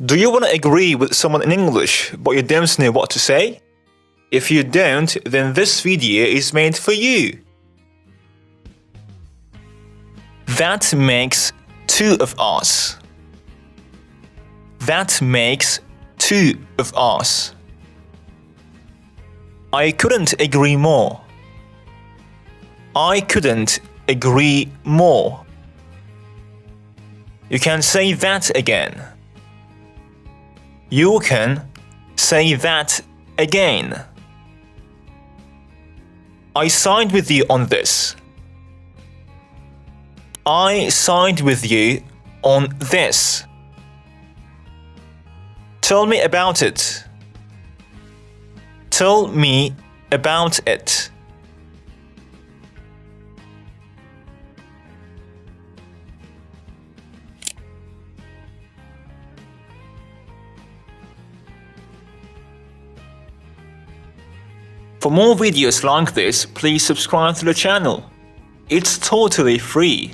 Do you want to agree with someone in English, but you don't know what to say? If you don't, then this video is made for you. That makes two of us. That makes two of us. I couldn't agree more. I couldn't agree more. You can say that again. You can say that again. I signed with you on this. I signed with you on this. Tell me about it. Tell me about it. For more videos like this, please subscribe to the channel. It's totally free.